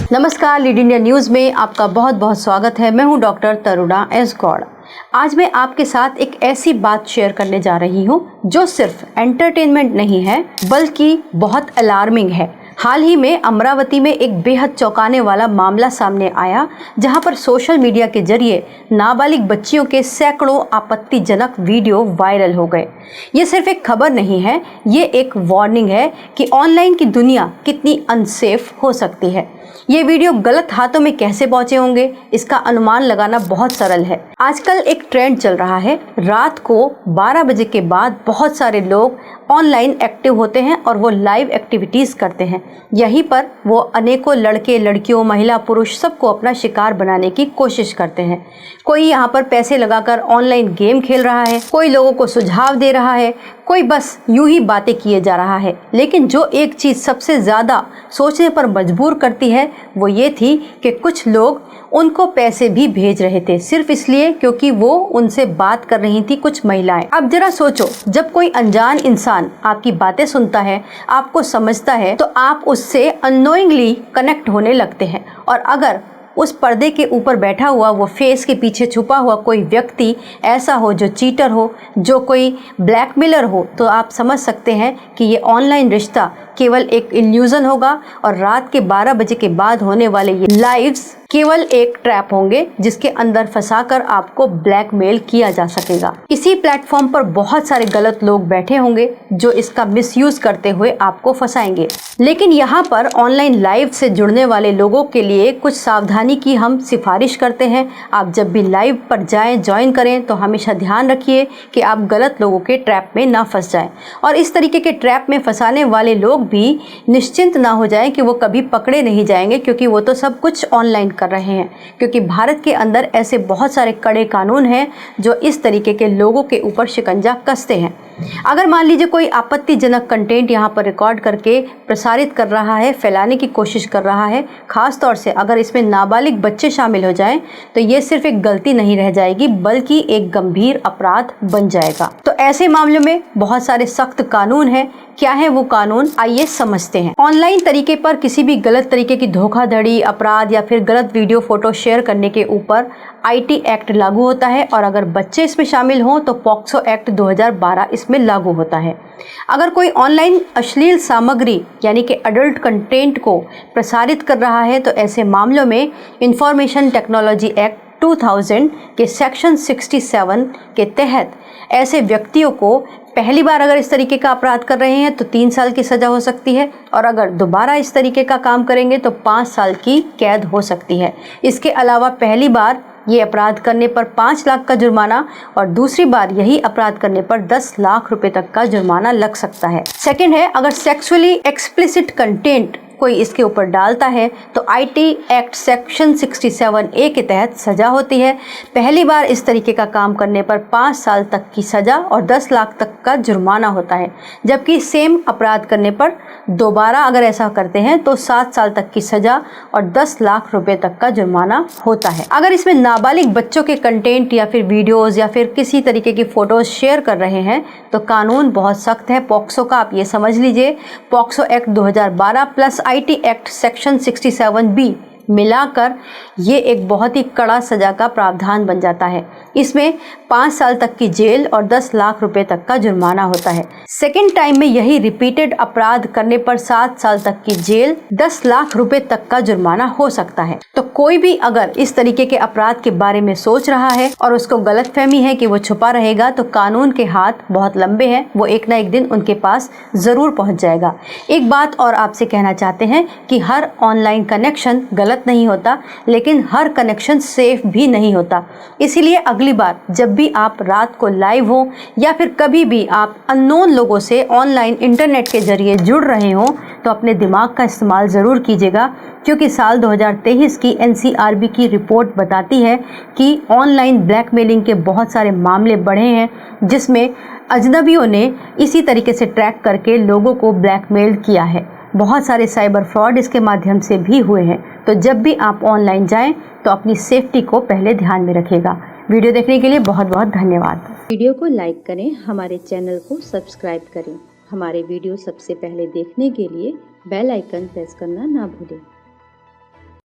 नमस्कार, lead India news में आपका बहुत बहुत स्वागत है। मैं हूं डॉक्टर तरुणा एस गौड़। आज मैं आपके साथ एक ऐसी बात शेयर करने जा रही हूं जो सिर्फ एंटरटेनमेंट नहीं है बल्कि बहुत अलार्मिंग है। हाल ही में अमरावती में एक बेहद चौंकाने वाला मामला सामने आया, जहां पर सोशल मीडिया के जरिए नाबालिग बच्चियों के सैकड़ों आपत्तिजनक वीडियो वायरल हो गए। ये सिर्फ एक खबर नहीं है, ये एक वार्निंग है कि ऑनलाइन की दुनिया कितनी अनसेफ हो सकती है। ये वीडियो गलत हाथों में कैसे पहुंचे होंगे, इसका अनुमान लगाना बहुत सरल है। आजकल एक ट्रेंड चल रहा है, रात को 12 बजे के बाद बहुत सारे लोग ऑनलाइन एक्टिव होते हैं और वो लाइव एक्टिविटीज़ करते हैं। यहीं पर वो अनेकों लड़के लड़कियों, महिला पुरुष सबको अपना शिकार बनाने की कोशिश करते हैं। कोई यहाँ पर पैसे लगाकर ऑनलाइन गेम खेल रहा है, कोई लोगों को सुझाव दे रहा है, कोई बस यूं ही बातें किए जा रहा है। लेकिन जो एक चीज़ सबसे ज़्यादा सोचने पर मजबूर करती है वो ये थी कि कुछ लोग उनको पैसे भी भेज रहे थे, सिर्फ इसलिए क्योंकि वो उनसे बात कर रही थी कुछ महिलाएं। अब जरा सोचो, जब कोई अनजान इंसान आपकी बातें सुनता है, आपको समझता है, तो आप उससे अननोइंगली कनेक्ट होने लगते हैं। और अगर उस पर्दे के ऊपर बैठा हुआ, वो फेस के पीछे छुपा हुआ कोई व्यक्ति ऐसा हो जो चीटर हो, जो कोई ब्लैकमेलर हो, तो आप समझ सकते हैं कि ये ऑनलाइन रिश्ता केवल एक इल्यूजन होगा और रात के 12 बजे के बाद होने वाले ये लाइव्स केवल एक ट्रैप होंगे जिसके अंदर फंसाकर आपको ब्लैकमेल किया जा सकेगा। इसी प्लेटफॉर्म पर बहुत सारे गलत लोग बैठे होंगे जो इसका मिसयूज करते हुए आपको फंसाएंगे। लेकिन यहाँ पर ऑनलाइन लाइव से जुड़ने वाले लोगों के लिए कुछ सावधानी की हम सिफारिश करते हैं। आप जब भी लाइव पर जाएं, ज्वाइन करें, तो हमेशा ध्यान रखिए कि आप गलत लोगों के ट्रैप में ना फंस जाएं। और इस तरीके के ट्रैप में फंसाने वाले लोग भी निश्चिंत ना हो जाएं कि वो कभी पकड़े नहीं जाएंगे, क्योंकि वो तो सब कुछ ऑनलाइन कर रहे हैं। क्योंकि भारत के अंदर ऐसे बहुत सारे कड़े कानून हैं जो इस तरीके के लोगों के ऊपर शिकंजा कसते हैं। अगर मान लीजिए कोई आपत्तिजनक कंटेंट यहाँ पर रिकॉर्ड करके प्रसारित कर रहा है, फैलाने की कोशिश कर रहा है, खास तौर से अगर इसमें नाबालिग बच्चे शामिल हो जाएं, तो ये सिर्फ एक गलती नहीं रह जाएगी बल्कि एक गंभीर अपराध बन जाएगा। तो ऐसे मामलों में बहुत सारे सख्त कानून हैं। क्या है वो कानून, आइए समझते हैं। ऑनलाइन तरीके पर किसी भी गलत तरीके की धोखाधड़ी, अपराध या फिर गलत वीडियो फोटो शेयर करने के ऊपर आईटी एक्ट लागू होता है, और अगर बच्चे इसमें शामिल हों तो पॉक्सो एक्ट 2012 इसमें लागू होता है। अगर कोई ऑनलाइन अश्लील सामग्री यानी कि अडल्ट कंटेंट को प्रसारित कर रहा है, तो ऐसे मामलों में इंफॉर्मेशन टेक्नोलॉजी एक्ट 2000 के सेक्शन 67 के तहत ऐसे व्यक्तियों को पहली बार अगर इस तरीके का अपराध कर रहे हैं तो 3 साल की सज़ा हो सकती है, और अगर दोबारा इस तरीके का काम करेंगे तो 5 साल की कैद हो सकती है। इसके अलावा पहली बार ये अपराध करने पर 5 लाख का जुर्माना और दूसरी बार यही अपराध करने पर 10 लाख रुपए तक का जुर्माना लग सकता है। सेकंड है, अगर सेक्सुअली एक्सप्लिसिट कंटेंट कोई इसके ऊपर डालता है तो आईटी एक्ट सेक्शन 67A के तहत सजा होती है। पहली बार इस तरीके का काम करने पर 5 साल तक की सजा और 10 लाख तक का जुर्माना होता है, जबकि सेम अपराध करने पर दोबारा अगर ऐसा करते हैं तो 7 साल तक की सजा और 10 लाख रुपए तक का जुर्माना होता है। अगर इसमें नाबालिग बच्चों के कंटेंट या फिर वीडियोस या फिर किसी तरीके की फोटोज शेयर कर रहे हैं तो कानून बहुत सख्त है पॉक्सो का, आप ये समझ लीजिए। POCSO act 2012 plus IT act section 67B मिलाकर ये एक बहुत ही कड़ा सजा का प्रावधान बन जाता है। इसमें 5 साल तक की जेल और 10 लाख रुपए तक का जुर्माना होता है। सेकेंड टाइम में यही रिपीटेड अपराध करने पर 7 साल तक की जेल, 10 लाख रुपए तक का जुर्माना हो सकता है। तो कोई भी अगर इस तरीके के अपराध के बारे में सोच रहा है और उसको गलतफहमी है कि वो छुपा रहेगा, तो कानून के हाथ बहुत लंबे हैं, वो एक ना एक दिन उनके पास जरूर पहुंच जाएगा। एक बात और आपसे कहना चाहते हैं कि हर ऑनलाइन कनेक्शन गलत नहीं होता, लेकिन हर कनेक्शन सेफ भी नहीं होता। इसीलिए अगली बार जब भी आप रात को लाइव हो या फिर कभी भी आप अननोन लोगों से ऑनलाइन इंटरनेट के जरिए जुड़ रहे हो, तो अपने दिमाग का इस्तेमाल ज़रूर कीजिएगा, क्योंकि साल 2023 की एनसीआरबी की रिपोर्ट बताती है कि ऑनलाइन ब्लैकमेलिंग के बहुत सारे मामले बढ़े हैं, जिसमें अजनबियों ने इसी तरीके से ट्रैक करके लोगों को ब्लैकमेल किया है। बहुत सारे साइबर फ्रॉड इसके माध्यम से भी हुए हैं। तो जब भी आप ऑनलाइन जाएं तो अपनी सेफ्टी को पहले ध्यान में रखिएगा। वीडियो देखने के लिए बहुत बहुत धन्यवाद। वीडियो को लाइक करें, हमारे चैनल को सब्सक्राइब करें। हमारे वीडियो सबसे पहले देखने के लिए बेल आइकन प्रेस करना ना भूलें।